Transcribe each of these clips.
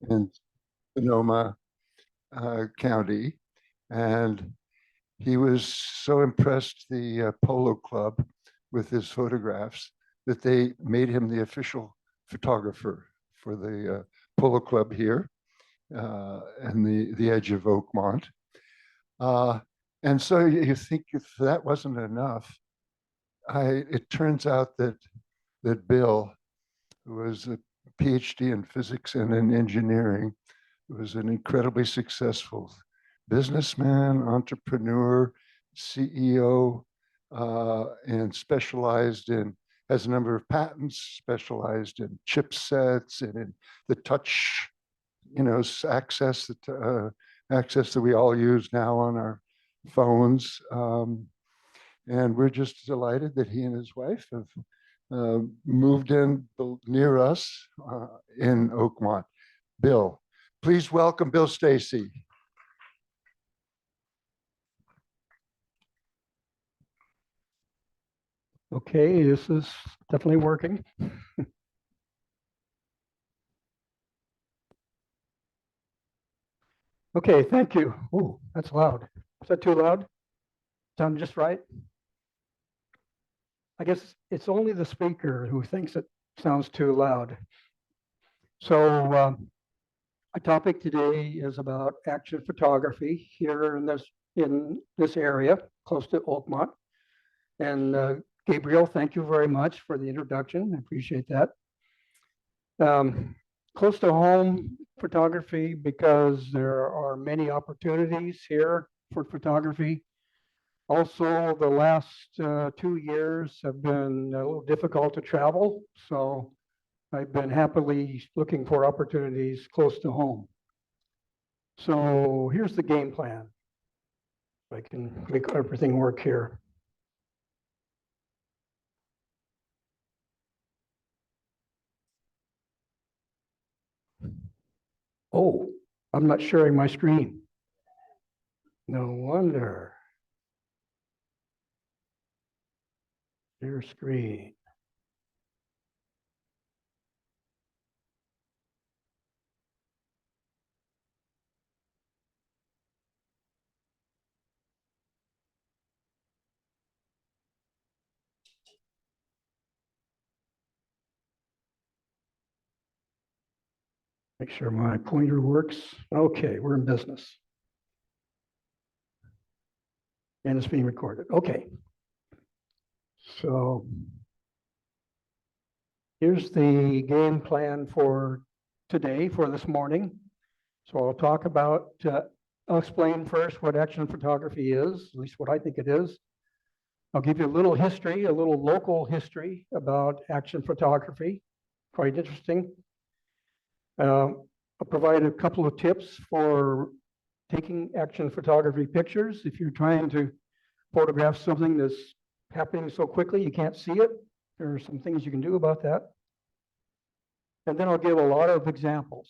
in Sonoma County, and he was so impressed the Polo Club with his photographs that they made him the official photographer for the Polo Club here and the edge of Oakmont. Uh, and so you think if that wasn't enough, it turns out that Bill, who was a PhD in physics and in engineering, was an incredibly successful businessman, entrepreneur, CEO, and has a number of patents, specialized in chipsets and in the touch, access that we all use now on our phones. And we're just delighted that he and his wife have moved in near us in Oakmont. Bill, please welcome Bill Stacy. Okay, this is definitely working. Okay, thank you. Oh, that's loud. Is that too loud? Sound just right? I guess it's only the speaker who thinks it sounds too loud. So our topic today is about action photography here in this area close to Oakmont. And Gabriel, thank you very much for the introduction. I appreciate that. Close to home photography because there are many opportunities here for photography. Also, the last 2 years have been a little difficult to travel, so I've been happily looking for opportunities close to home. So here's the game plan. If I can make everything work here. Oh, I'm not sharing my screen. No wonder. Share screen. Make sure my pointer works. Okay, we're in business. And it's being recorded. Okay. So here's the game plan for today, for this morning. So I'll talk about, I'll explain first what action photography is, at least what I think it is. I'll give you a little history, a little local history about action photography, quite interesting. I'll provide a couple of tips for taking action photography pictures. If you're trying to photograph something that's happening so quickly you can't see it, there are some things you can do about that. And then I'll give a lot of examples.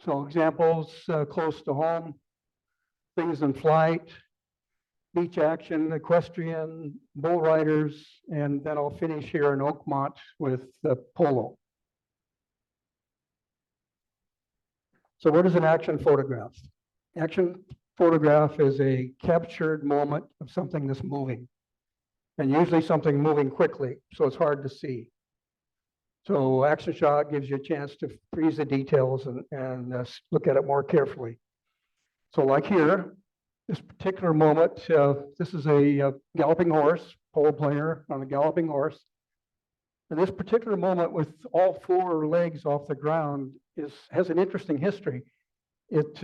So examples close to home, things in flight, beach action, equestrian, bull riders, and then I'll finish here in Oakmont with the polo. So what is an action photograph? Action photograph is a captured moment of something that's moving, and usually something moving quickly, so it's hard to see. So action shot gives you a chance to freeze the details and look at it more carefully. So like here, this particular moment, this is a galloping horse, pole player on a galloping horse. And this particular moment with all 4 legs off the ground has an interesting history. It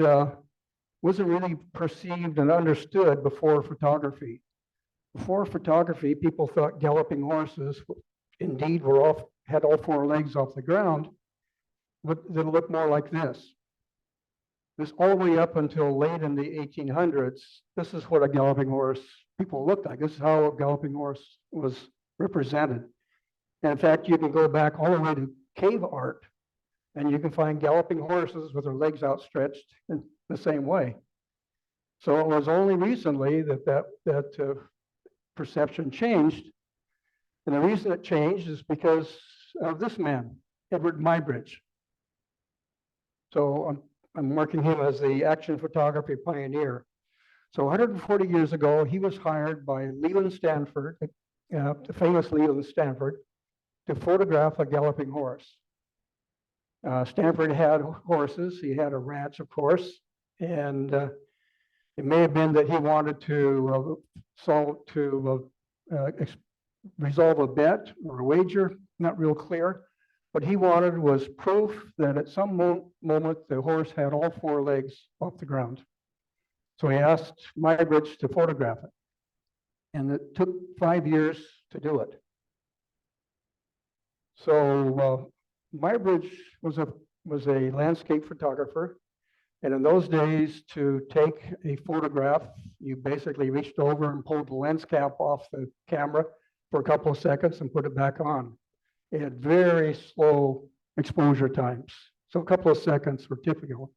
wasn't really perceived and understood before photography. Before photography, people thought galloping horses indeed had all 4 legs off the ground, but they look more like this. This all the way up until late in the 1800s, this is what a galloping horse people looked like. This is how a galloping horse was represented. And in fact, you can go back all the way to cave art, and you can find galloping horses with their legs outstretched in the same way. So it was only recently that perception changed. And the reason it changed is because of this man, Edward Muybridge. So I'm marking him as the action photography pioneer. So 140 years ago, he was hired by Leland Stanford, the famous Leland Stanford, to photograph a galloping horse. Stanford had horses. He had a ranch, of course, and it may have been that he wanted to resolve a bet or a wager, not real clear. What he wanted was proof that at some moment the horse had all four legs off the ground. So he asked Muybridge to photograph it. And it took 5 years to do it. So Muybridge was a landscape photographer. And in those days, to take a photograph, you basically reached over and pulled the lens cap off the camera for a couple of seconds and put it back on. It had very slow exposure times. So a couple of seconds were typical.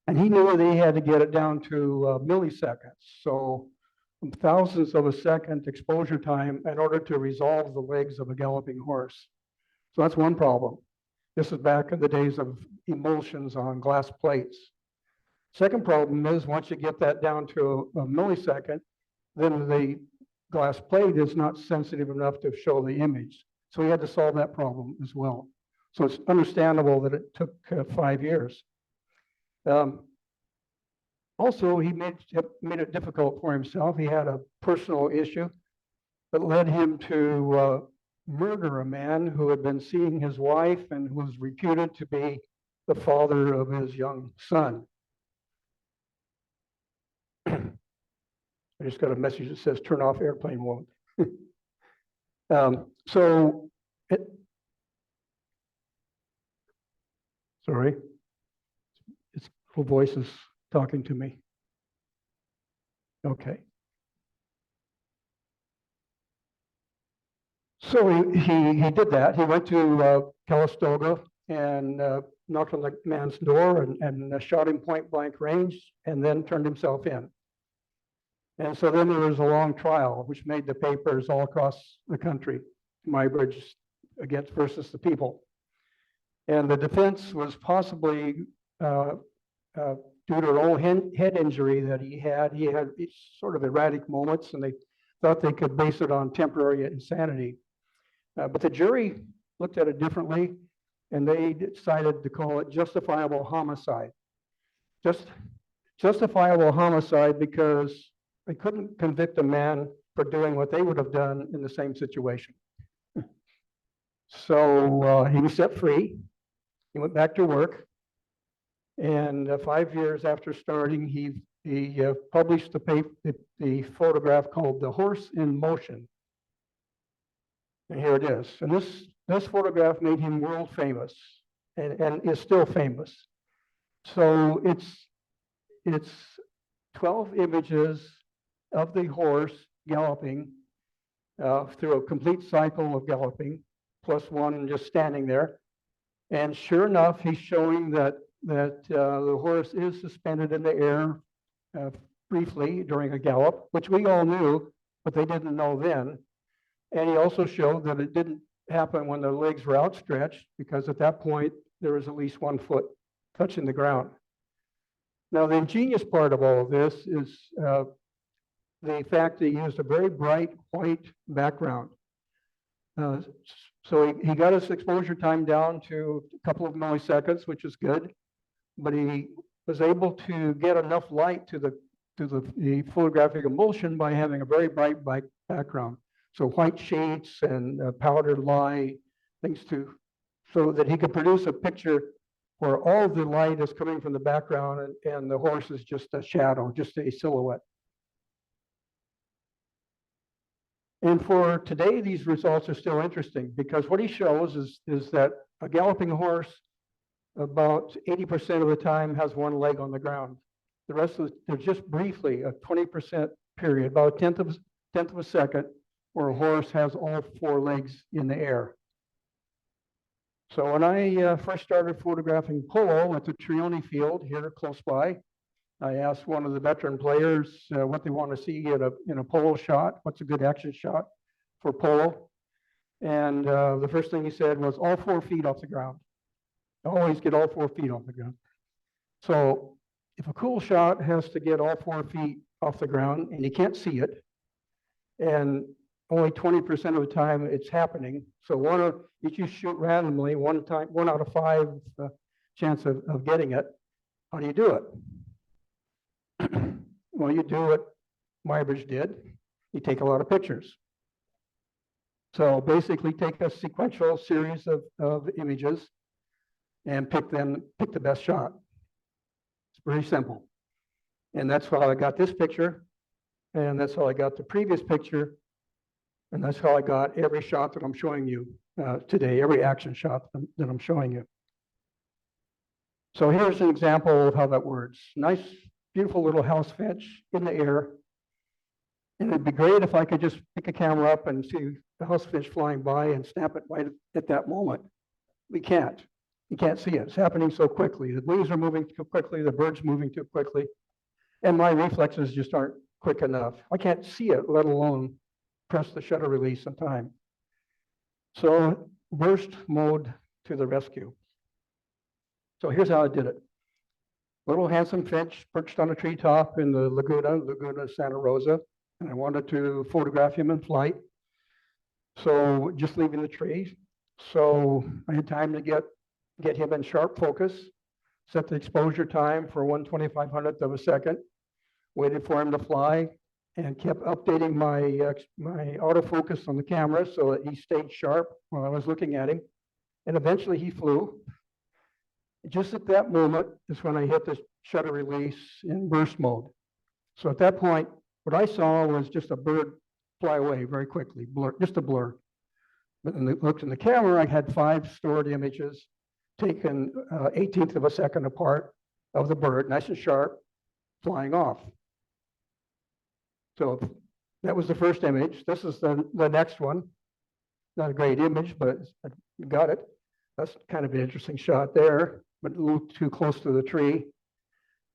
And he knew that he had to get it down to milliseconds. So thousandths of a second exposure time in order to resolve the legs of a galloping horse. So that's one problem. This is back in the days of emulsions on glass plates. Second problem is once you get that down to a millisecond, then the glass plate is not sensitive enough to show the image. So he had to solve that problem as well. So it's understandable that it took 5 years. Also, he made it difficult for himself. He had a personal issue that led him to murder a man who had been seeing his wife and who was reputed to be the father of his young son. I just got a message that says turn off airplane mode. Sorry, it's little voices talking to me. Okay. So he did that. He went to Calistoga and knocked on the man's door and shot him point blank range and then turned himself in. And so then there was a long trial, which made the papers all across the country, Muybridge against versus the people. And the defense was possibly due to an old head injury that he had. He had sort of erratic moments, and they thought they could base it on temporary insanity. But the jury looked at it differently, and they decided to call it justifiable homicide. Just justifiable homicide because they couldn't convict a man for doing what they would have done in the same situation. So he was set free. He went back to work. And 5 years after starting, he published the photograph called The Horse in Motion. And here it is. And this photograph made him world famous and is still famous. So it's 12 images of the horse galloping through a complete cycle of galloping, plus one just standing there. And sure enough, he's showing that the horse is suspended in the air briefly during a gallop, which we all knew, but they didn't know then. And he also showed that it didn't happen when the legs were outstretched, because at that point, there was at least 1 foot touching the ground. Now, the ingenious part of all of this is the fact that he used a very bright white background. So he got his exposure time down to a couple of milliseconds, which is good, but he was able to get enough light to the photographic emulsion by having a very bright background. So white sheets and powdered lye, so that he could produce a picture where all of the light is coming from the background and the horse is just a shadow, just a silhouette. And for today, these results are still interesting because what he shows is that a galloping horse about 80% of the time has one leg on the ground. The rest of there's just briefly a 20% period, about a tenth of a second, where a horse has all four legs in the air. So when I first started photographing polo at the Trione field here close by, I asked one of the veteran players what they want to see in a polo shot. What's a good action shot for polo? And the first thing he said was all 4 feet off the ground. Always get all 4 feet off the ground. So if a cool shot has to get all 4 feet off the ground and you can't see it, and only 20% of the time it's happening. So if you shoot randomly, 1 out of 5 chance of getting it, how do you do it? Well, you do what Muybridge did. You take a lot of pictures. So basically take a sequential series of images and pick the best shot. It's pretty simple. And that's how I got this picture. And that's how I got the previous picture. And that's how I got every shot that I'm showing you today, every action shot that I'm showing you. So here's an example of how that works. Nice, beautiful little house finch in the air. And it'd be great if I could just pick a camera up and see the house finch flying by and snap it right at that moment. We can't. You can't see it. It's happening so quickly. The leaves are moving too quickly. The bird's moving too quickly. And my reflexes just aren't quick enough. I can't see it, let alone press the shutter release in time. So burst mode to the rescue. So here's how I did it. Little handsome finch perched on a treetop in the Laguna Santa Rosa. And I wanted to photograph him in flight. So just leaving the tree. So I had time to get him in sharp focus, set the exposure time for 1/2500th of a second, waited for him to fly, and kept updating my autofocus on the camera so that he stayed sharp while I was looking at him. And eventually he flew. Just at that moment is when I hit the shutter release in burst mode. So at that point, what I saw was just a bird fly away very quickly, just a blur. But when I looked in the camera, I had 5 stored images taken 1/18th of a second apart of the bird, nice and sharp, flying off. So that was the first image. This is the next one. Not a great image, but I got it. That's kind of an interesting shot there, but a little too close to the tree.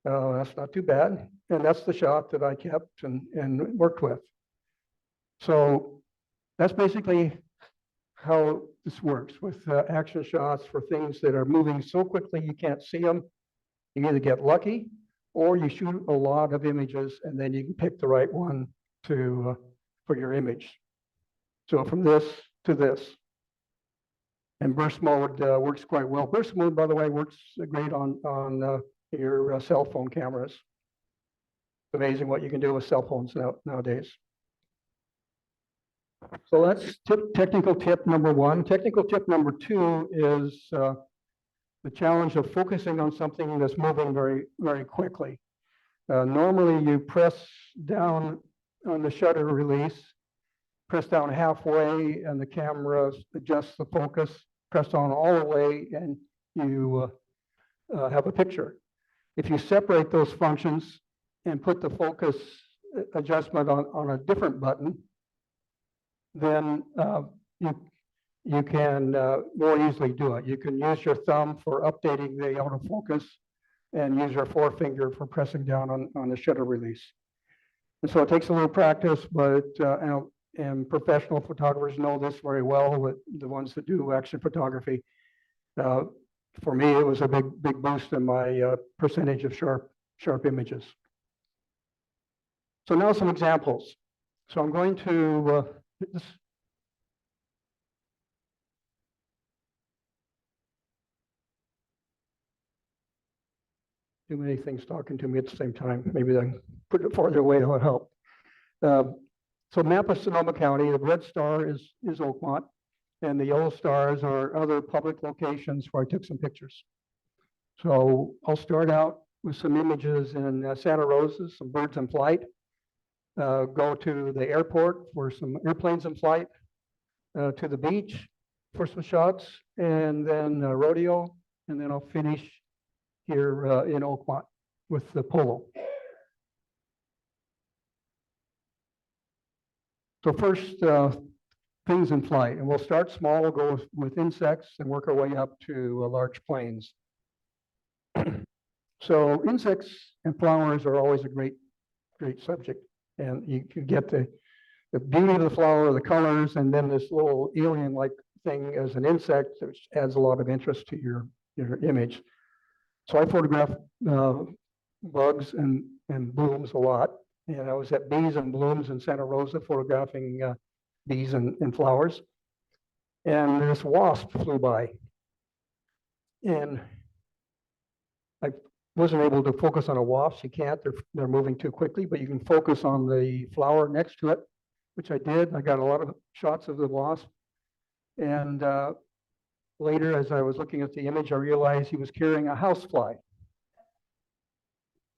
That's not too bad. And that's the shot that I kept and worked with. So that's basically how this works with action shots for things that are moving so quickly you can't see them. You either get lucky or you shoot a lot of images and then you can pick the right one for your image. So from this to this. And burst mode works quite well. Burst mode, by the way, works great on your cell phone cameras. It's amazing what you can do with cell phones nowadays. So that's technical tip number 1. Technical tip number 2 is the challenge of focusing on something that's moving very, very quickly. Normally you press down on the shutter release, press down halfway and the camera adjusts the focus, press on all the way and you have a picture. If you separate those functions and put the focus adjustment on a different button, then you can more easily do it. You can use your thumb for updating the autofocus and use your forefinger for pressing down on the shutter release. And so it takes a little practice, but and professional photographers know this very well, with the ones that do action photography. For me, it was a big boost in my percentage of sharp images. So now some examples. So I'm going to too many things talking to me at the same time. Maybe I put it farther away, that would help. So map of Sonoma County, the red star is Oakmont, and the yellow stars are other public locations where I took some pictures. So I'll start out with some images in Santa Rosa, some birds in flight. Go to the airport for some airplanes in flight, to the beach for some shots, and then rodeo, and then I'll finish here in Oakmont with the polo. So first, things in flight, and we'll start small, we'll go with insects and work our way up to large planes. So insects and flowers are always a great subject, and you can get the beauty of the flower, the colors, and then this little alien-like thing as an insect, which adds a lot of interest to your image. So I photograph bugs and blooms a lot. And I was at Bees and Blooms in Santa Rosa photographing bees and flowers. And this wasp flew by. And I wasn't able to focus on a wasp. You can't, they're moving too quickly, but you can focus on the flower next to it, which I did. I got a lot of shots of the wasp. And later, as I was looking at the image, I realized he was carrying a housefly.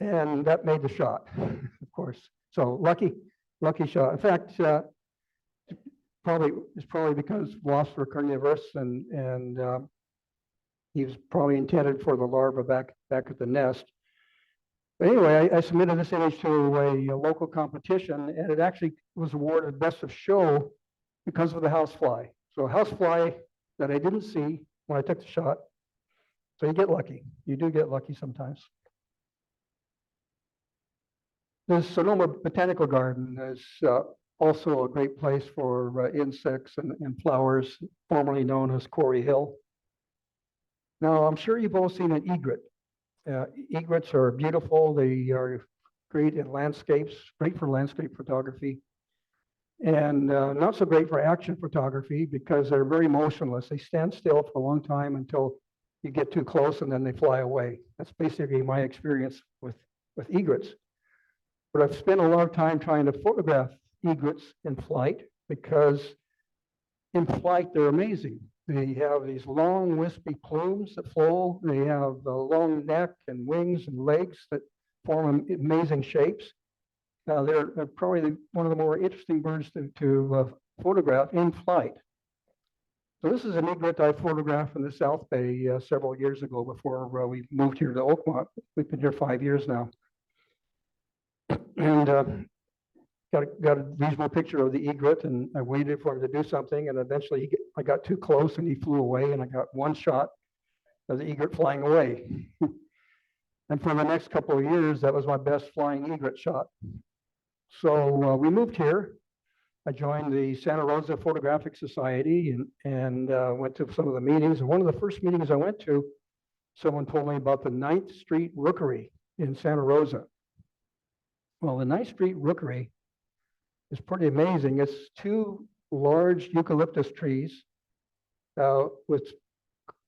And that made the shot, of course. So lucky shot. In fact, it's probably because wasps are carnivorous and he was probably intended for the larva back at the nest. But anyway, I submitted this image to a local competition, and it actually was awarded Best of Show because of the housefly. So a housefly that I didn't see when I took the shot. So you get lucky. You do get lucky sometimes. The Sonoma Botanical Garden is also a great place for insects and flowers, formerly known as Quarry Hill. Now, I'm sure you've all seen an egret. Egrets are beautiful. They are great in landscapes, great for landscape photography, and not so great for action photography because they're very motionless. They stand still for a long time until you get too close and then they fly away. That's basically my experience with egrets. But I've spent a lot of time trying to photograph egrets in flight because in flight they're amazing. They have these long wispy plumes that flow. They have a long neck and wings and legs that form amazing shapes. They're probably one of the more interesting birds to photograph in flight. So this is an egret I photographed in the South Bay several years ago before we moved here to Oakmont. We've been here 5 years now. And got a reasonable picture of the egret, and I waited for him to do something, and eventually I got too close and he flew away, and I got one shot of the egret flying away. And for the next couple of years, that was my best flying egret shot. So we moved here. I joined the Santa Rosa Photographic Society and went to some of the meetings. And one of the first meetings I went to, someone told me about the 9th Street Rookery in Santa Rosa. Well, the 9th Street Rookery is pretty amazing. It's 2 large eucalyptus trees with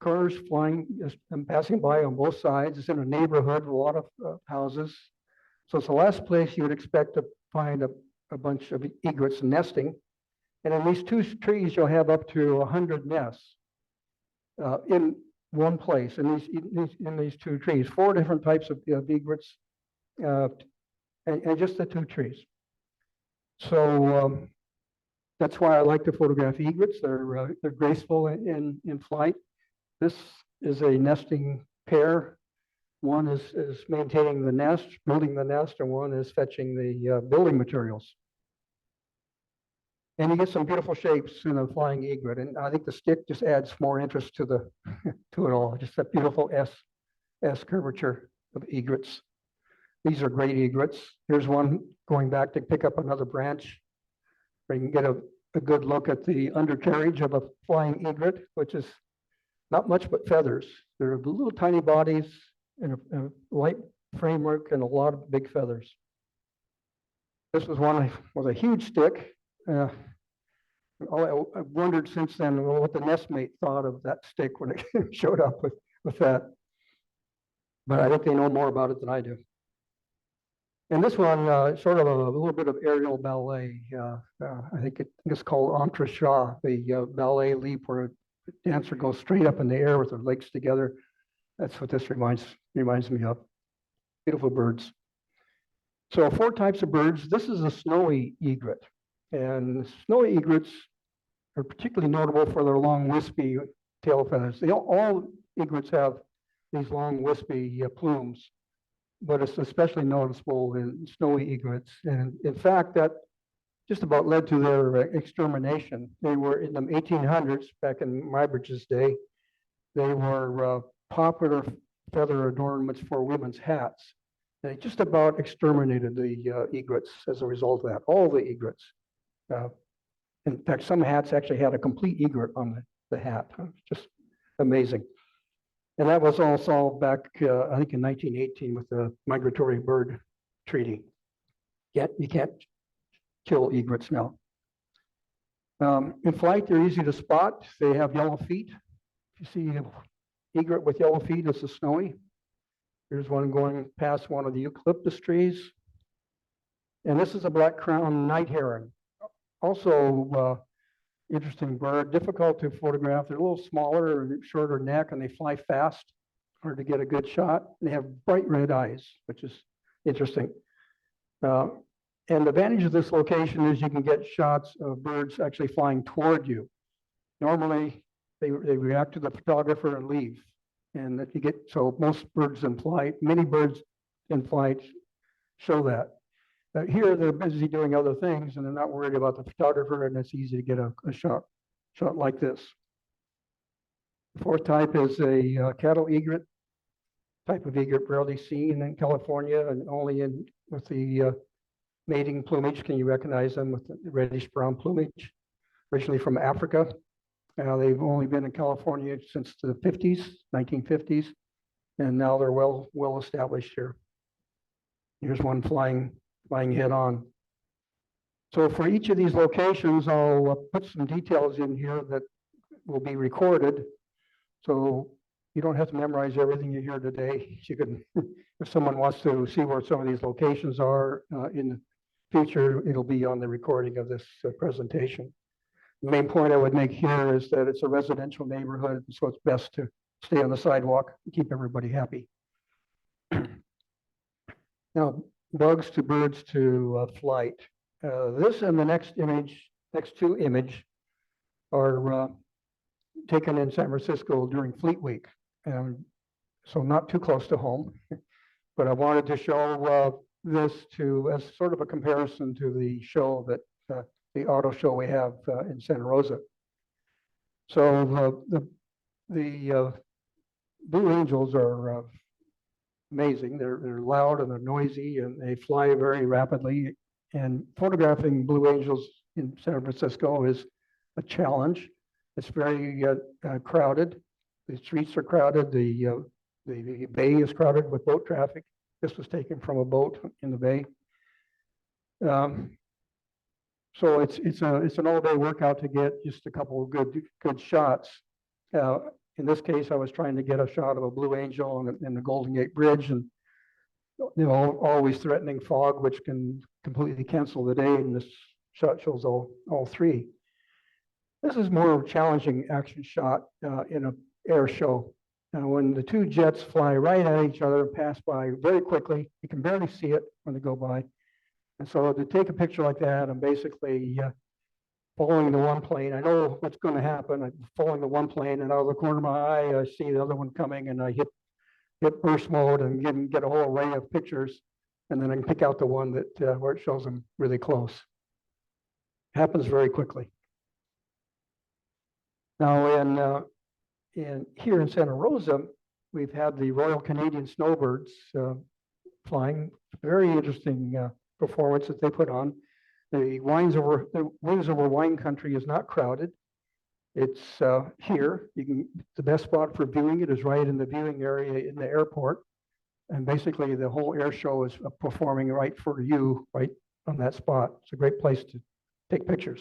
cars flying and passing by on both sides. It's in a neighborhood with a lot of houses. So it's the last place you would expect to find a bunch of egrets nesting. And in these 2 trees, you'll have up to 100 nests in one place in these 2 trees. 4 different types of egrets and just the 2 trees. So that's why I like to photograph egrets. They're graceful in flight. This is a nesting pair. One is maintaining the nest, building the nest, and one is fetching the building materials. And you get some beautiful shapes in a flying egret. And I think the stick just adds more interest to the to it all. Just that beautiful S curvature of egrets. These are great egrets. Here's one going back to pick up another branch. Where you can get a good look at the undercarriage of a flying egret, which is not much but feathers. They're little tiny bodies and a light framework and a lot of big feathers. This was one with a huge stick. I wondered since then what the nestmate thought of that stick when it showed up with that. But I think they know more about it than I do. And this one, sort of a little bit of aerial ballet. I think it's called entre-chat, the ballet leap where a dancer goes straight up in the air with their legs together. That's what this reminds me of. Beautiful birds. So 4 types of birds. This is a snowy egret. And snowy egrets are particularly notable for their long wispy tail feathers. All egrets have these long wispy plumes, but it's especially noticeable in snowy egrets. And in fact, that just about led to their extermination. They were in the 1800s, back in Muybridge's day, they were popular feather adornments for women's hats. They just about exterminated the egrets as a result of that, all the egrets. In fact, some hats actually had a complete egret on the hat. Just amazing. And that was all solved back, I think in 1918 with the Migratory Bird Treaty. Yet you can't kill egrets now. In flight, they're easy to spot. They have yellow feet. If you see an egret with yellow feet, it's a snowy. Here's one going past one of the eucalyptus trees. And this is a black crowned night heron. Also, interesting bird, difficult to photograph. They're a little smaller and shorter neck, and they fly fast. Hard to get a good shot. They have bright red eyes, which is interesting. And the advantage of this location is you can get shots of birds actually flying toward you. Normally, they react to the photographer and leave. And that you get, so most birds in flight, many birds in flight show that. Here, they're busy doing other things and they're not worried about the photographer, and it's easy to get a shot like this. The fourth type is a cattle egret, type of egret rarely seen in California and only with the mating plumage. Can you recognize them with the reddish brown plumage? Originally from Africa. They've only been in California since the 1950s, and now they're well established here. Here's one flying head on. So for each of these locations, I'll put some details in here that will be recorded. So you don't have to memorize everything you hear today. You can, if someone wants to see where some of these locations are in the future, it'll be on the recording of this presentation. The main point I would make here is that it's a residential neighborhood, so it's best to stay on the sidewalk and keep everybody happy. Now, bugs to birds to flight. This and the next two image are taken in San Francisco during Fleet Week. So not too close to home, but I wanted to show this as sort of a comparison to the show that the auto show we have in Santa Rosa. So the Blue Angels are amazing. They're loud and they're noisy and they fly very rapidly. And photographing Blue Angels in San Francisco is a challenge. It's very crowded. The streets are crowded. The bay is crowded with boat traffic. This was taken from a boat in the bay. So it's an all-day workout to get just a couple of good shots. In this case, I was trying to get a shot of a Blue Angel in the Golden Gate Bridge, and always threatening fog, which can completely cancel the day. And this shot shows all three. This is more of a challenging action shot in an air show. When the two jets fly right at each other and pass by very quickly, you can barely see it when they go by. And so to take a picture like that, I'm basically following the one plane. I know what's going to happen. I'm following the one plane, and out of the corner of my eye, I see the other one coming, and I hit burst mode and get a whole array of pictures, and then I can pick out the one that where it shows them really close. It happens very quickly. Now, here in Santa Rosa, we've had the Royal Canadian Snowbirds flying. Very interesting performance that they put on. The Wings Over Wine Country is not crowded. It's here. The best spot for viewing it is right in the viewing area in the airport. And basically the whole air show is performing right for you, right on that spot. It's a great place to take pictures.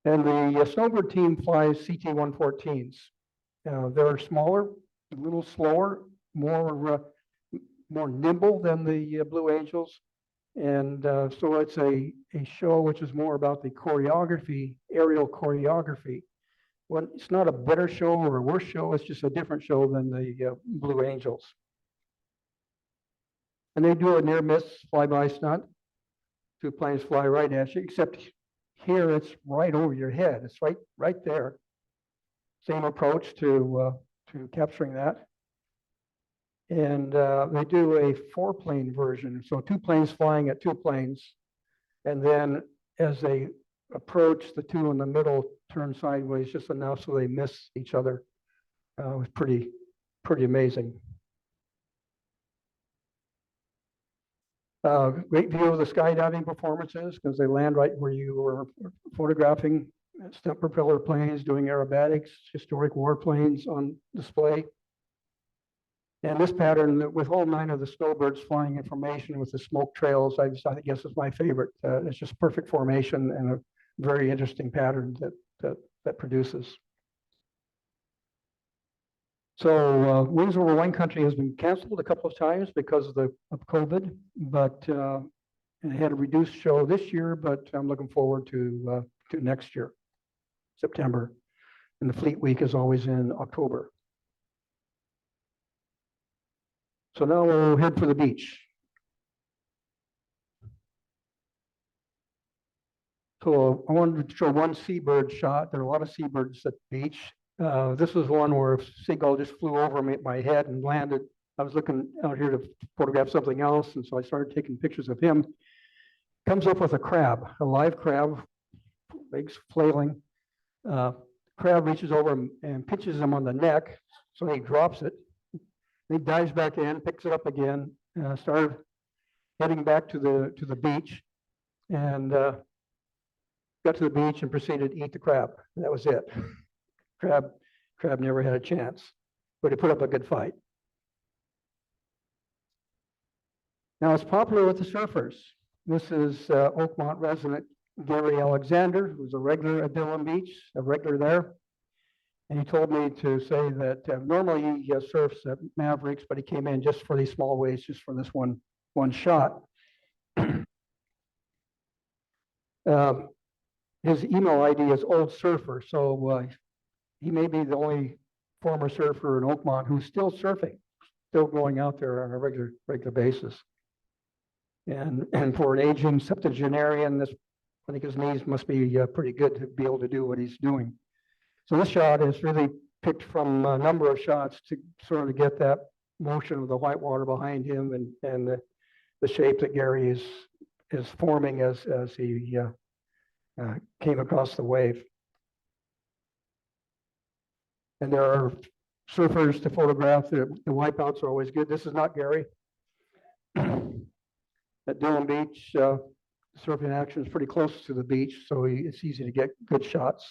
And the Snowbird team flies CT-114s. They're smaller, a little slower, more nimble than the Blue Angels. And so it's a show which is more about the choreography, aerial choreography. It's not a better show or a worse show, it's just a different show than the Blue Angels. And they do a near miss flyby stunt. Two planes fly right at you, except here it's right over your head. It's right there. Same approach to capturing that. And they do a 4-plane version. So 2 planes flying at 2 planes. And then as they approach, the 2 in the middle turn sideways just enough so they miss each other. It was pretty amazing. Great view of the skydiving performances because they land right where you were photographing. stunt propeller planes doing aerobatics, historic warplanes on display. And this pattern with all 9 of the snowbirds flying in formation with the smoke trails, I guess is my favorite. It's just perfect formation and a very interesting pattern that produces. So Wings Over Wine Country has been canceled a couple of times because of COVID, but it had a reduced show this year, but I'm looking forward to next year, September. And the Fleet Week is always in October. So now we'll head for the beach. So I wanted to show one seabird shot. There are a lot of seabirds at the beach. This was one where a seagull just flew over my head and landed. I was looking out here to photograph something else, and so I started taking pictures of him. Comes up with a crab, a live crab, legs flailing. Crab reaches over and pinches him on the neck, so he drops it. He dives back in, picks it up again, started heading back to the beach, and got to the beach and proceeded to eat the crab. And that was it. Crab never had a chance, but he put up a good fight. Now it's popular with the surfers. This is Oakmont resident Gary Alexander, who's a regular at Dillon Beach, a regular there. And he told me to say that normally he surfs at Mavericks, but he came in just for these small waves, just for this one shot. His email ID is Old Surfer, so he may be the only former surfer in Oakmont who's still surfing, still going out there on a regular basis. And for an aging septuagenarian, I think his knees must be pretty good to be able to do what he's doing. So this shot is really picked from a number of shots to sort of get that motion of the white water behind him and the shape that Gary is forming as he came across the wave. And there are surfers to photograph. The wipeouts are always good. This is not Gary. At Dillon Beach, surfing action is pretty close to the beach, so it's easy to get good shots.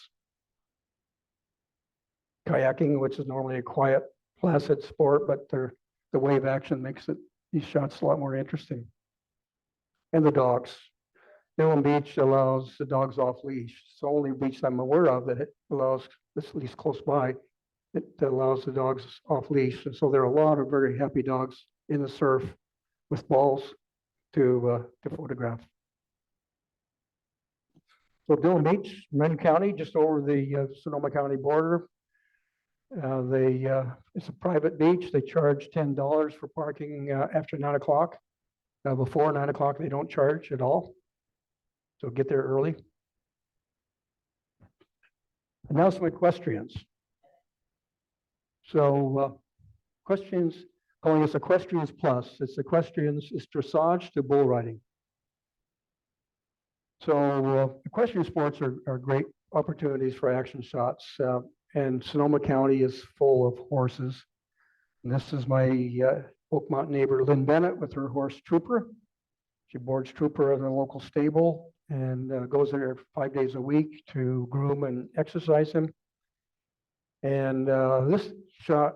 Kayaking, which is normally a quiet, placid sport, but the wave action makes these shots a lot more interesting. And the dogs. Dillon Beach allows the dogs off leash. It's the only beach I'm aware of that it allows, at least close by, it allows the dogs off leash. And so there are a lot of very happy dogs in the surf with balls to photograph. So Dillon Beach, Marin County, just over the Sonoma County border. It's a private beach. They charge $10 for parking after 9 o'clock. Before 9 o'clock, they don't charge at all. So get there early. And now some equestrians. So equestrians, calling this Equestrians Plus. It's equestrians, it's dressage to bull riding. So equestrian sports are great opportunities for action shots. And Sonoma County is full of horses. And this is my Oakmont neighbor, Lynn Bennett, with her horse Trooper. She boards Trooper at a local stable and goes there 5 days a week to groom and exercise him. And this shot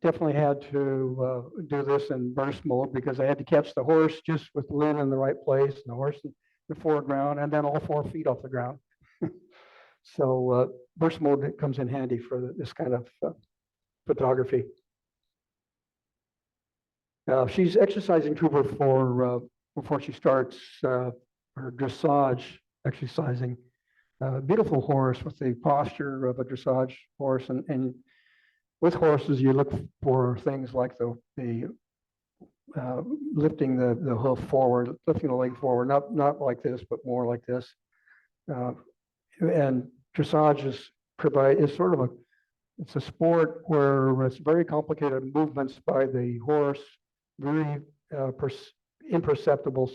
definitely had to do this in burst mode because I had to catch the horse just with Lynn in the right place and the horse in the foreground and then all 4 feet off the ground. So burst mode comes in handy for this kind of photography. She's exercising Trooper for before she starts her dressage exercising. Beautiful horse with the posture of a dressage horse, and with horses you look for things like the lifting the hoof forward, lifting the leg forward, not like this, but more like this. And dressage is sort of it's a sport where it's very complicated movements by the horse, very imperceptible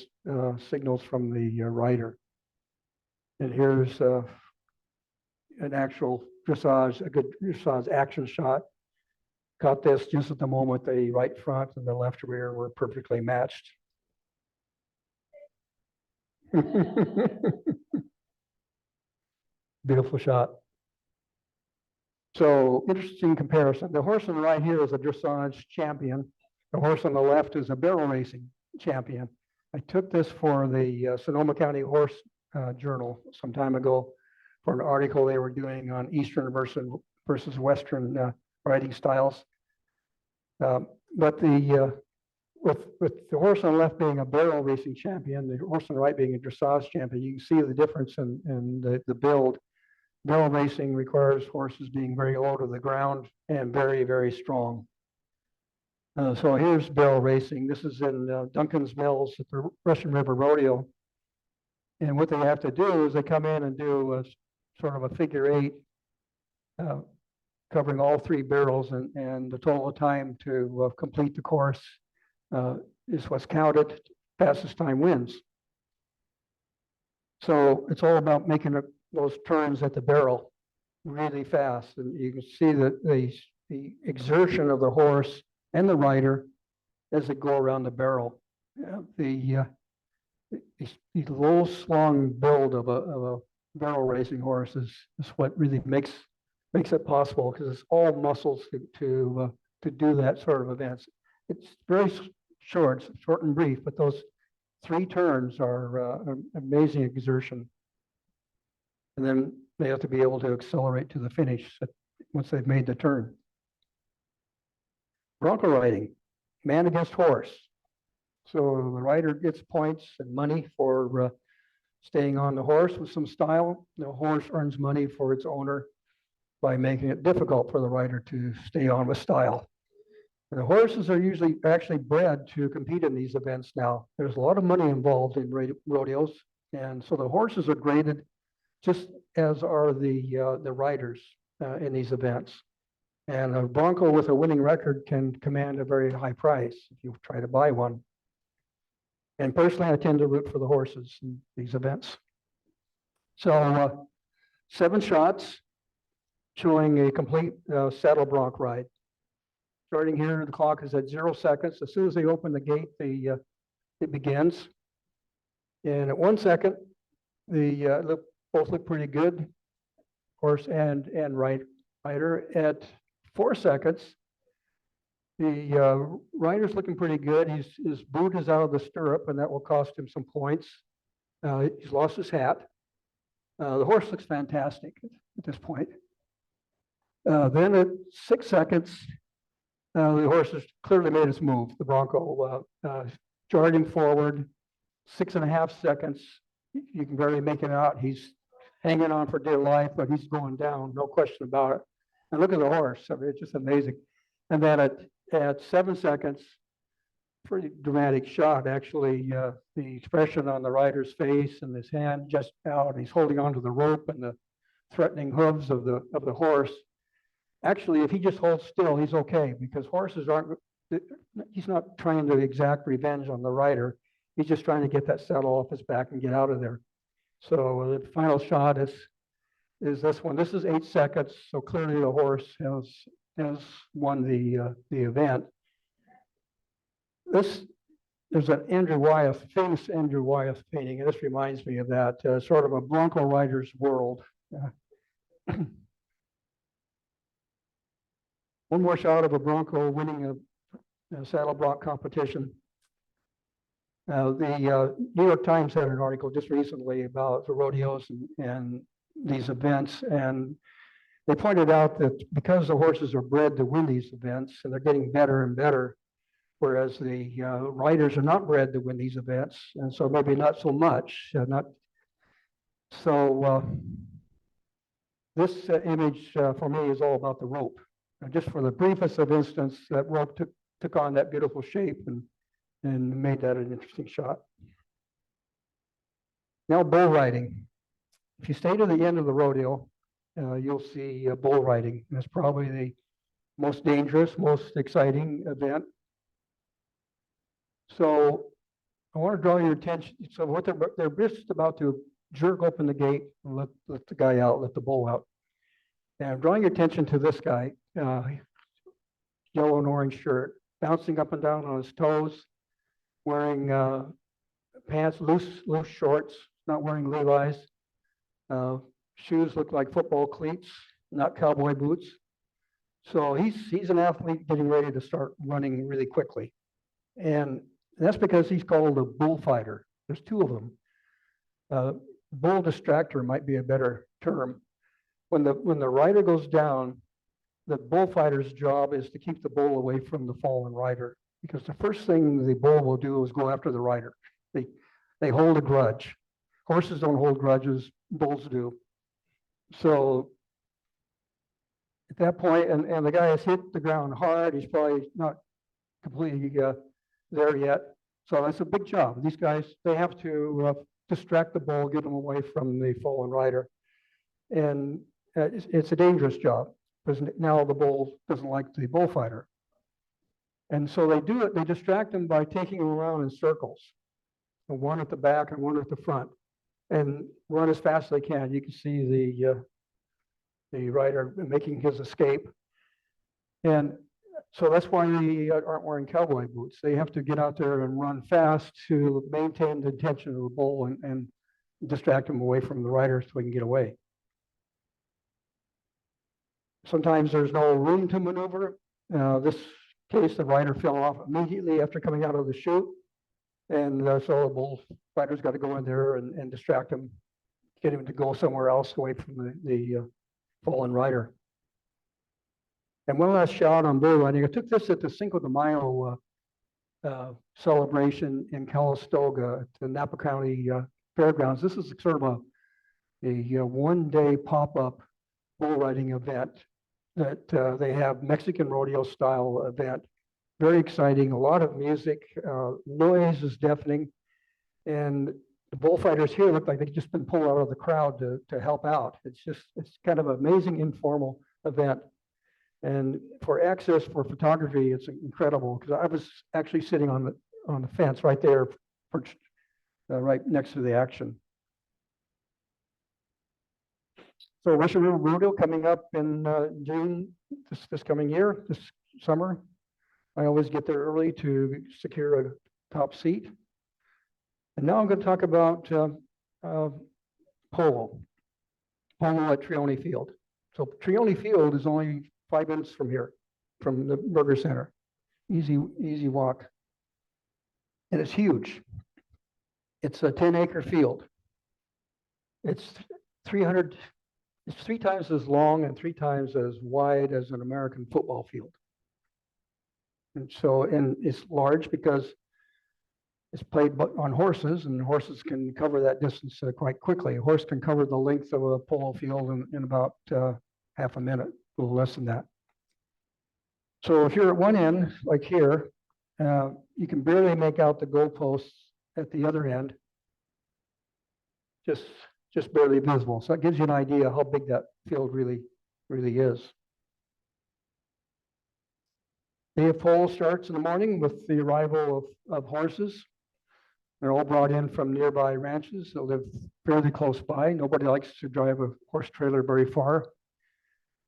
signals from the rider. And here's an actual dressage, a good dressage action shot. Caught this just at the moment the right front and the left rear were perfectly matched. Beautiful shot. So interesting comparison. The horse on the right here is a dressage champion. The horse on the left is a barrel racing champion. I took this for the Sonoma County Horse Journal some time ago for an article they were doing on Eastern versus Western riding styles. But with the horse on the left being a barrel racing champion, the horse on the right being a dressage champion, you can see the difference in the build. Barrel racing requires horses being very low to the ground and very, very strong. So here's barrel racing. This is in Duncan's Mills at the Russian River Rodeo. And what they have to do is they come in and do a sort of a figure eight, covering all three barrels, and the total time to complete the course is what's counted. Fastest time wins. So it's all about making those turns at the barrel really fast, and you can see that the exertion of the horse and the rider as they go around the barrel. The low slung build of a barrel racing horse is what really makes it possible, because it's all muscles to do that sort of events. It's very short and brief, but those three turns are amazing exertion. And then they have to be able to accelerate to the finish once they've made the turn. Bronco riding, man against horse. So the rider gets points and money for staying on the horse with some style. The horse earns money for its owner by making it difficult for the rider to stay on with style. And the horses are usually actually bred to compete in these events now. There's a lot of money involved in rodeos, and so the horses are graded just as are the riders in these events. And a bronco with a winning record can command a very high price if you try to buy one. And personally, I tend to root for the horses in these events. So 7 shots showing a complete saddle bronc ride. Starting here, the clock is at 0 seconds. As soon as they open the gate, it begins. And at 1 second, both look pretty good, horse and rider. At 4 seconds, the rider's looking pretty good. His boot is out of the stirrup, and that will cost him some points. He's lost his hat. The horse looks fantastic at this point. Then at 6 seconds, the horse has clearly made its move. The bronco charging forward, 6.5 seconds. You can barely make it out. He's hanging on for dear life, but he's going down, no question about it. And look at the horse. I mean, it's just amazing. And then at 7 seconds, pretty dramatic shot, actually. The expression on the rider's face and his hand just out. He's holding onto the rope and the threatening hooves of the horse. Actually, if he just holds still, he's okay, because horses he's not trying to exact revenge on the rider. He's just trying to get that saddle off his back and get out of there. So the final shot is this one. This is 8 seconds, so clearly the horse has won the event. There's an famous Andrew Wyeth painting, and this reminds me of that, sort of a bronco rider's world. One more shot of a bronco winning a saddle bronc competition. The New York Times had an article just recently about the rodeos and these events, and they pointed out that because the horses are bred to win these events, and they're getting better and better, whereas the riders are not bred to win these events, and so maybe not so much. This image for me is all about the rope. Just for the briefest of instance, that rope took on that beautiful shape and made that an interesting shot. Now bull riding. If you stay to the end of the rodeo, you'll see bull riding. That's probably the most dangerous, most exciting event. So I want to draw your attention. So what they're just about to jerk open the gate and let the guy out, let the bull out. And I'm drawing your attention to this guy, yellow and orange shirt, bouncing up and down on his toes, wearing pants, loose shorts, not wearing Levi's, Shoes look like football cleats, not cowboy boots. So he's an athlete getting ready to start running really quickly. And that's because he's called a bullfighter. There's two of them. Bull distractor might be a better term. When the rider goes down, the bullfighter's job is to keep the bull away from the fallen rider, because the first thing the bull will do is go after the rider. They hold a grudge. Horses don't hold grudges, bulls do. So at that point, and the guy has hit the ground hard, he's probably not completely there yet. So that's a big job. These guys, they have to distract the bull, get him away from the fallen rider. And it's a dangerous job, because now the bull doesn't like the bullfighter. And so they do it, they distract him by taking him around in circles, and one at the back and one at the front, and run as fast as they can. You can see the rider making his escape. And so that's why they aren't wearing cowboy boots. They have to get out there and run fast to maintain the attention of the bull and distract him away from the rider so he can get away. Sometimes there's no room to maneuver. This case, the rider fell off immediately after coming out of the chute. And so the bullfighter's got to go in there and distract him, get him to go somewhere else away from the fallen rider. And one last shot on bull riding. I took this at the Cinco de Mayo celebration in Calistoga at the Napa County Fairgrounds. This is sort of a one-day pop-up bull riding event that they have, Mexican rodeo style event. Very exciting, a lot of music, noise is deafening, and the bullfighters here look like they've just been pulled out of the crowd to help out. It's kind of an amazing informal event. And for access for photography, it's incredible, because I was actually sitting on the fence right there, perched right next to the action. So Russian River Rodeo coming up in June this coming year, this summer. I always get there early to secure a top seat. And now I'm going to talk about polo at Trione Field. So Trione Field is only 5 minutes from here, from the Burger Center. Easy walk. And it's huge. It's a 10-acre field. It's 3 times as long and 3 times as wide as an American football field. And it's large because it's played on horses, and horses can cover that distance quite quickly. A horse can cover the length of a polo field in about half a minute, a little less than that. So if you're at one end, like here, you can barely make out the goalposts at the other end, just barely visible. So that gives you an idea how big that field really is. Day of polo starts in the morning with the arrival of horses. They're all brought in from nearby ranches that live fairly close by. Nobody likes to drive a horse trailer very far.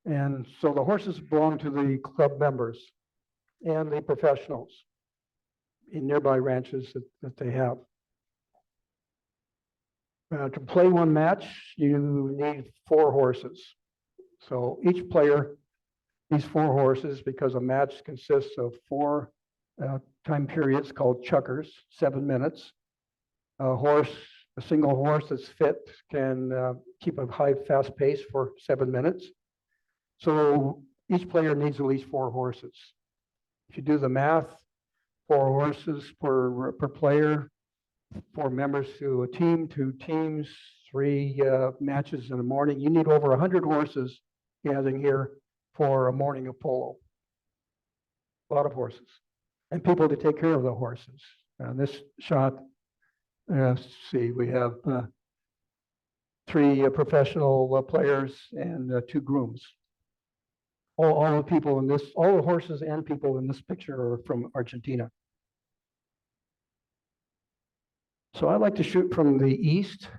And so the horses belong to the club members and the professionals in nearby ranches that they have. To play one match, you need 4 horses. So each player needs 4 horses, because a match consists of 4 time periods called chukkers, 7 minutes. A single horse that's fit can keep a high, fast pace for 7 minutes. So each player needs at least 4 horses. If you do the math, 4 horses per player, 4 members to a team, 2 teams, 3 matches in the morning. You need over 100 horses gathering here for a morning of polo. A lot of horses, and people to take care of the horses. This shot, let's see, we have 3 professional players and 2 grooms. All the people in this, all the horses and people in this picture are from Argentina. So I like to shoot from the east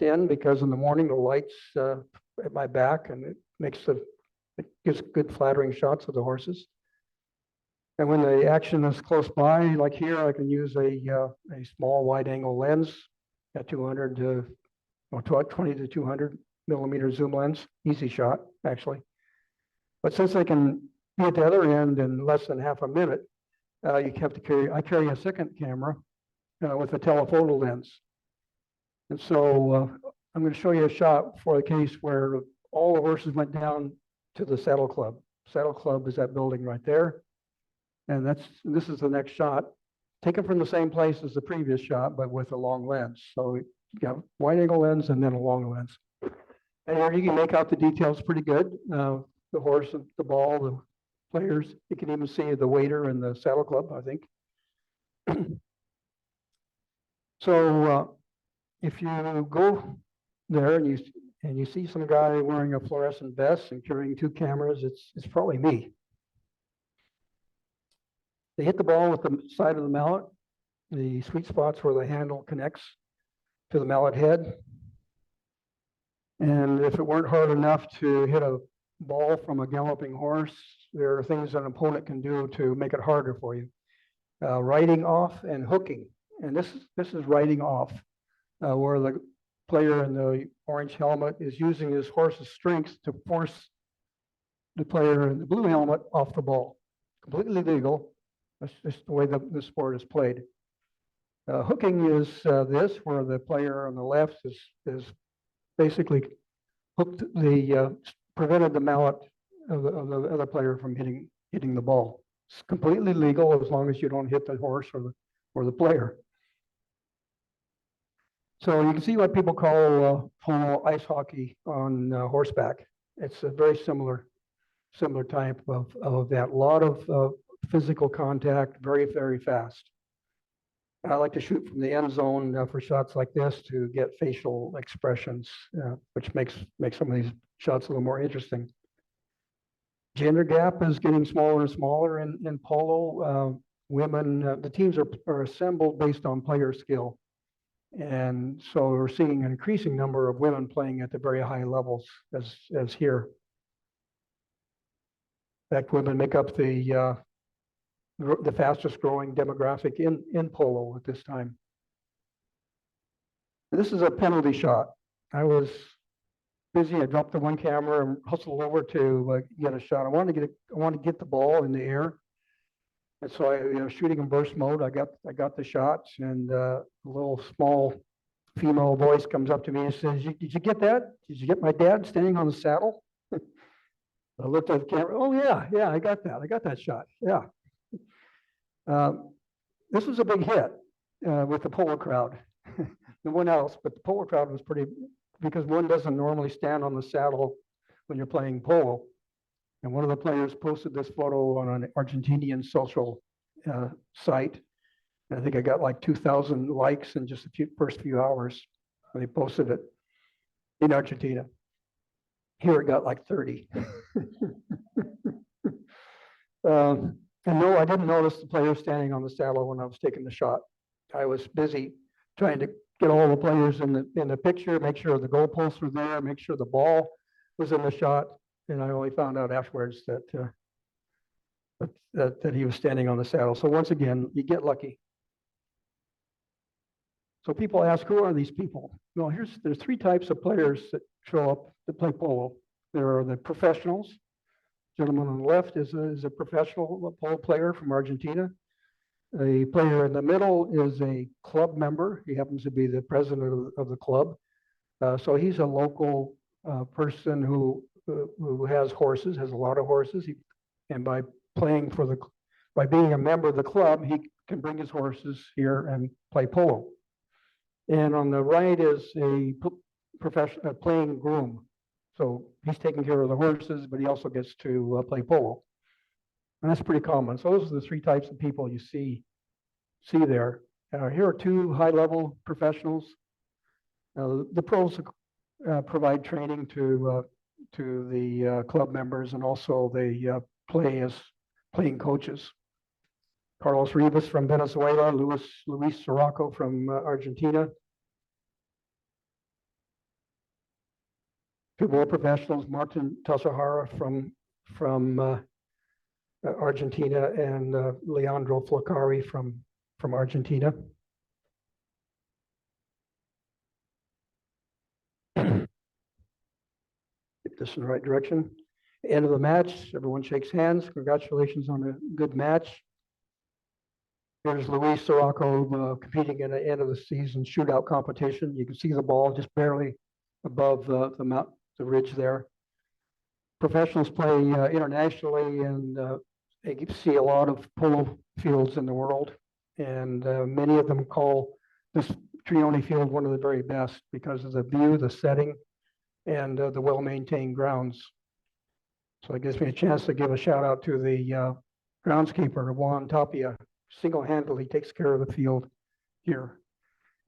end, because in the morning the light's at my back, and it gives good flattering shots of the horses. And when the action is close by, like here, I can use a small wide angle lens at 200 to 20 to 200 millimeter zoom lens, easy shot, actually. But since they can be at the other end in less than half a minute, you have to I carry a second camera with a telephoto lens. And so I'm going to show you a shot for the case where all the horses went down to the Saddle Club. Saddle Club is that building right there. And this is the next shot, taken from the same place as the previous shot, but with a long lens. So you got wide angle lens and then a long lens. And here you can make out the details pretty good. The horse, the ball, the players. You can even see the waiter in the Saddle Club, I think. So if you go there and you see some guy wearing a fluorescent vest and carrying two cameras, it's probably me. They hit the ball with the side of the mallet, the sweet spots where the handle connects to the mallet head. And if it weren't hard enough to hit a ball from a galloping horse, there are things an opponent can do to make it harder for you. Riding off and hooking. And this is riding off, where the player in the orange helmet is using his horse's strength to force the player in the blue helmet off the ball. Completely legal. That's just the way the sport is played. Hooking is this, where the player on the left is basically hooked prevented the mallet of the other player from hitting the ball. It's completely legal as long as you don't hit the horse or the player. So you can see what people call polo ice hockey on horseback. It's a very similar type of event. A lot of physical contact, very, very fast. I like to shoot from the end zone for shots like this to get facial expressions, which makes some of these shots a little more interesting. Gender gap is getting smaller and smaller in polo. Women, the teams are assembled based on player skill. And so we're seeing an increasing number of women playing at the very high levels as here. In fact, women make up the fastest growing demographic in polo at this time. This is a penalty shot. I was busy. I dropped the one camera and hustled over to get a shot. I wanted to get the ball in the air, and so I shooting in burst mode. I got the shots, and a little small female voice comes up to me and says, "Did you get that? Did you get my dad standing on the saddle?" I looked at the camera. Oh yeah, I got that. I got that shot. Yeah. This was a big hit with the polo crowd. No one else, but the polo crowd was pretty, because one doesn't normally stand on the saddle when you're playing polo. And one of the players posted this photo on an Argentinian social site. And I think I got like 2,000 likes in just the first few hours when they posted it in Argentina. Here it got like 30. And no, I didn't notice the player standing on the saddle when I was taking the shot. I was busy trying to get all the players in the picture, make sure the goalposts were there, make sure the ball was in the shot. And I only found out afterwards that he was standing on the saddle. So once again, you get lucky. So people ask, who are these people? Well, there's three types of players that show up to play polo. There are the professionals. Gentleman on the left is a professional polo player from Argentina. The player in the middle is a club member. He happens to be the president of the club. So he's a local person who has horses, has a lot of horses. And by being a member of the club, he can bring his horses here and play polo. And on the right is a professional playing groom. So he's taking care of the horses, but he also gets to play polo. And that's pretty common. So those are the three types of people you see there. Here are two high-level professionals. The pros provide training to the club members, and also they play as playing coaches. Carlos Rivas from Venezuela, Luis Sirocco from Argentina. Two more professionals, Martin Tasahara from Argentina, and Leandro Flacari from Argentina. this in the right direction. End of the match, everyone shakes hands. Congratulations on a good match. Here's Luis Sirocco competing in the end of the season shootout competition. You can see the ball just barely above the ridge there. Professionals play internationally, and you see a lot of polo fields in the world, and many of them call this Trione Field one of the very best because of the view, the setting, and the well-maintained grounds. So it gives me a chance to give a shout out to the groundskeeper, Juan Tapia. Single-handedly takes care of the field here.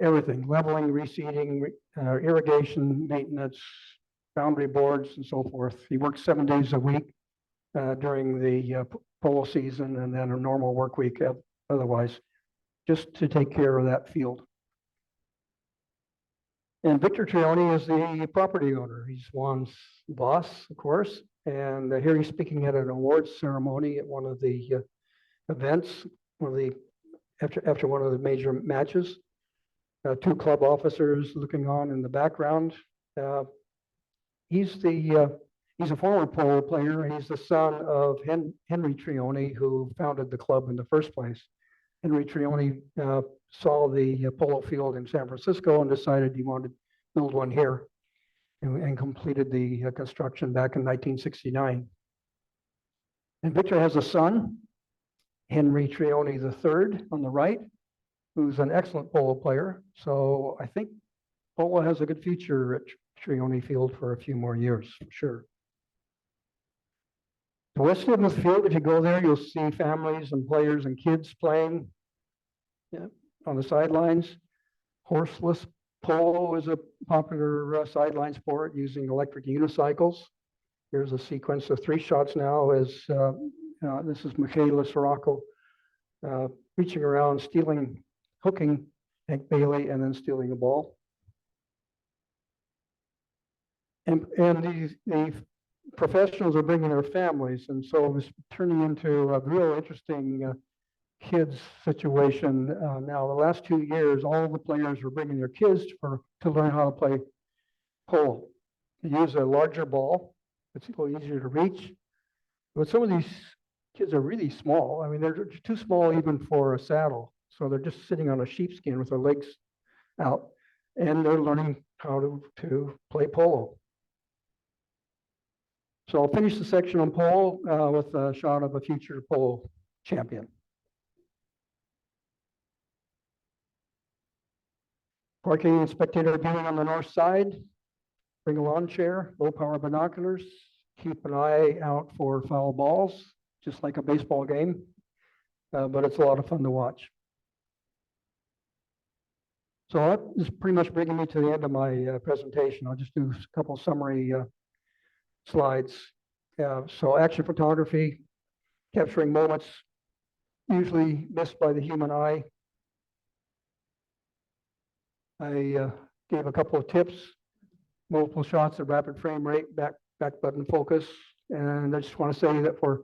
Everything, leveling, reseeding, irrigation, maintenance, boundary boards, and so forth. He works 7 days a week during the polo season, and then a normal work week otherwise, just to take care of that field. And Victor Trione is the property owner. He's Juan's boss, of course. And here he's speaking at an awards ceremony at one of the events, after one of the major matches. Two club officers looking on in the background. He's a former polo player, and he's the son of Henry Trione, who founded the club in the first place. Henry Trione saw the polo field in San Francisco and decided he wanted to build one here, and completed the construction back in 1969. And Victor has a son, Henry Trione III, on the right, who's an excellent polo player. So I think polo has a good future at Trione Field for a few more years, for sure. The west end of the field, if you go there, you'll see families and players and kids playing on the sidelines. Horseless polo is a popular sideline sport using electric unicycles. Here's a sequence of 3 shots now as this is Michaela Sirocco reaching around, hooking Hank Bailey, and then stealing the ball. And the professionals are bringing their families, and so it's turning into a real interesting kids situation. Now, the last 2 years, all the players are bringing their kids to learn how to play polo. They use a larger ball. It's a little easier to reach. But some of these kids are really small. I mean, they're too small even for a saddle. So they're just sitting on a sheepskin with their legs out, and they're learning how to play polo. So I'll finish the section on polo with a shot of a future polo champion. Parking and spectator viewing on the north side. Bring a lawn chair, low power binoculars. Keep an eye out for foul balls, just like a baseball game, but it's a lot of fun to watch. So that is pretty much bringing me to the end of my presentation. I'll just do a couple summary slides. So action photography, capturing moments usually missed by the human eye. I gave a couple of tips, multiple shots at rapid frame rate, back button focus. And I just want to say that for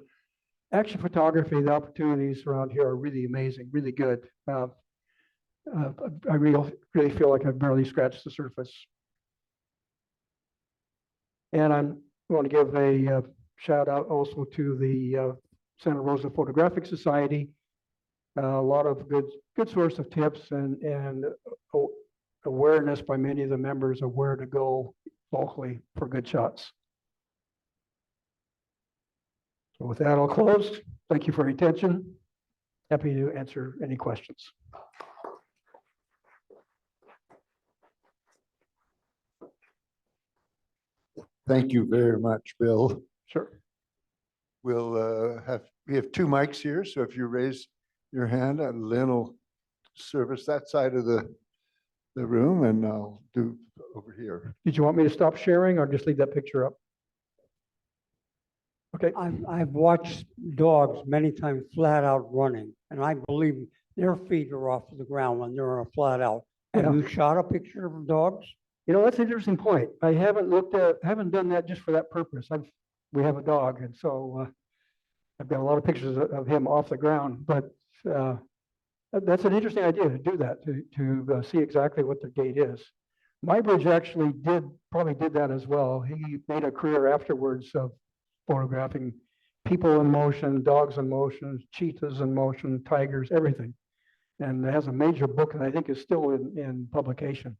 action photography, the opportunities around here are really amazing, really good. I really feel like I've barely scratched the surface. And I'm going to give a shout out also to the Santa Rosa Photographic Society. A lot of good source of tips and awareness by many of the members of where to go locally for good shots. So with that, I'll close. Thank you for your attention. Happy to answer any questions. Thank you very much, Bill. Sure. We have 2 mics here, so if you raise your hand, Lynn will service that side of the room, and I'll do over here. Did you want me to stop sharing or just leave that picture up? Okay. I've watched dogs many times flat out running, and I believe their feet are off the ground when they're on a flat out. Have you shot a picture of dogs? You know, that's an interesting point. I haven't done that just for that purpose. We have a dog, and so I've got a lot of pictures of him off the ground. But that's an interesting idea to do that, to see exactly what their gait is. Mybridge actually probably did that as well. He made a career afterwards of photographing people in motion, dogs in motion, cheetahs in motion, tigers, everything. And has a major book that I think is still in publication.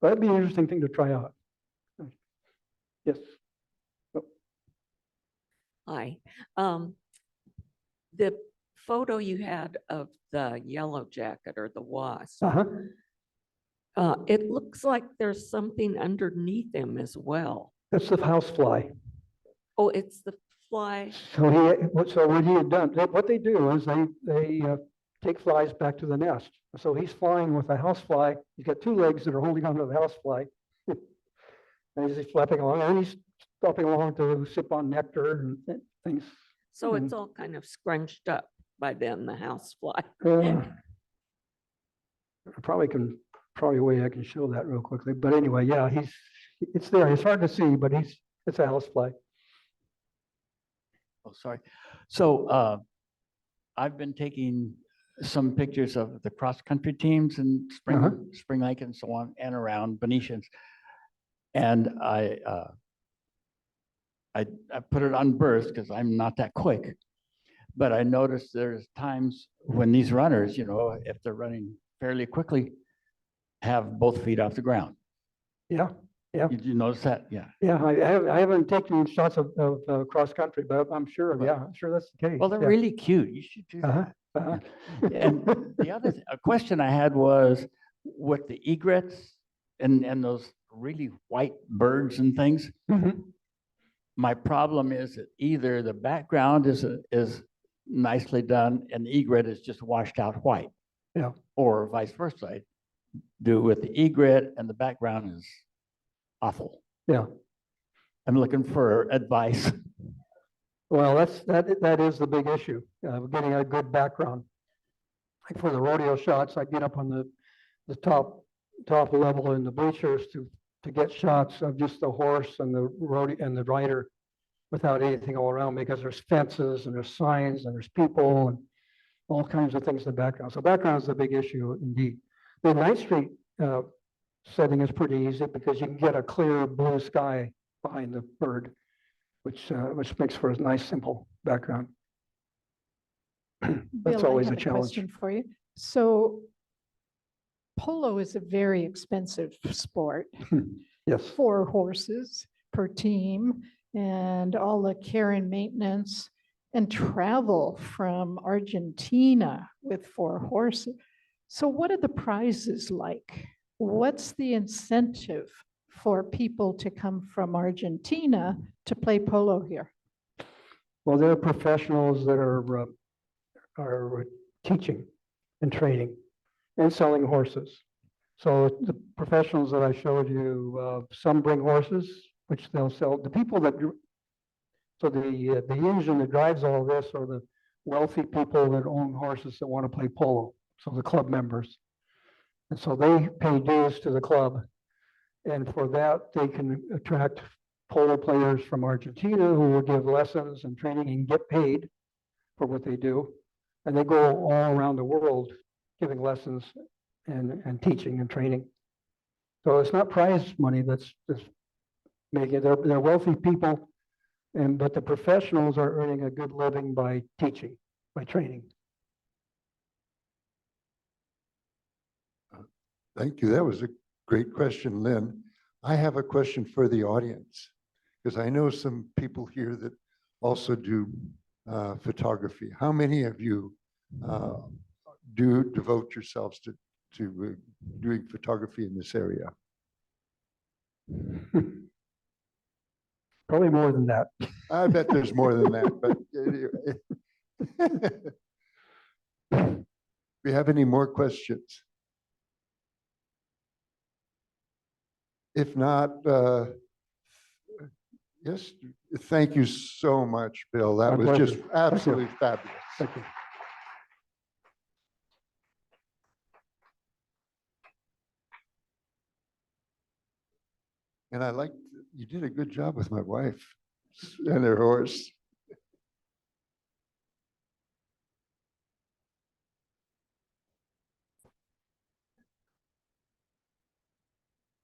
But that'd be an interesting thing to try out. Yes. Hi. The photo you had of the yellow jacket or the wasp, Uh-huh. it looks like there's something underneath him as well. That's the housefly. Oh, it's the fly. So what he had done, what they do is they take flies back to the nest. So he's flying with a housefly. He's got two legs that are holding onto the housefly. And he's flapping along, and he's stopping along to sip on nectar and things. So it's all kind of scrunched up by then, the house fly. Probably a way I can show that real quickly. But anyway, yeah, it's there. It's hard to see, but it's a housefly. Oh, sorry. So I've been taking some pictures of the cross-country teams and Spring Lake and so on, and around Venetians. And I put it on burst because I'm not that quick. But I noticed there's times when these runners, you know, if they're running fairly quickly, have both feet off the ground. Yeah. Yeah. Did you notice that? Yeah. Yeah, I haven't taken shots of cross country, but I'm sure, yeah, I'm sure that's the case. Well, they're Yeah. really cute. You should do Uh-huh. that. Uh-huh. And the other a question I had was with the egrets and those really white birds and things. Mhm. My problem is that either the background is nicely done and the egret is just washed out white. Yeah. Or vice versa. I do with the egret and the background is awful. Yeah. I'm looking for advice. Well, that is the big issue, getting a good background. Like for the rodeo shots, I get up on the top level in the bleachers to get shots of just the horse and the rodeo and the rider without anything all around, because there's fences and there's signs and there's people and all kinds of things in the background. So background is the big issue indeed. The Ninth Street setting is pretty easy because you can get a clear blue sky behind the bird, which makes for a nice, simple background. That's Bill, I always have a challenge. question for you. So polo is a very expensive sport, Yes. 4 horses per team, and all the care and maintenance and travel from Argentina with 4 horses. So what are the prizes like? What's the incentive for people to come from Argentina to play polo here? Well, there are professionals that are teaching and training and selling horses. So the professionals that I showed you, some bring horses, which they'll sell. The people that, so the engine that drives all this are the wealthy people that own horses that want to play polo. So the club members. And so they pay dues to the club. And for that, they can attract polo players from Argentina who will give lessons and training and get paid for what they do. And they go all around the world giving lessons and teaching and training. So it's not prize money that's making it. They're wealthy people, but the professionals are earning a good living by teaching, by training. Thank you. That was a great question, Lynn. I have a question for the audience, because I know some people here that also do photography. How many of you do devote yourselves to doing photography in this area? Probably more than that. I bet there's more than that, but we have any more questions? If not, yes, thank you so much, Bill. That My was just pleasure. absolutely fabulous. Thank you. And you did a good job with my wife and her horse.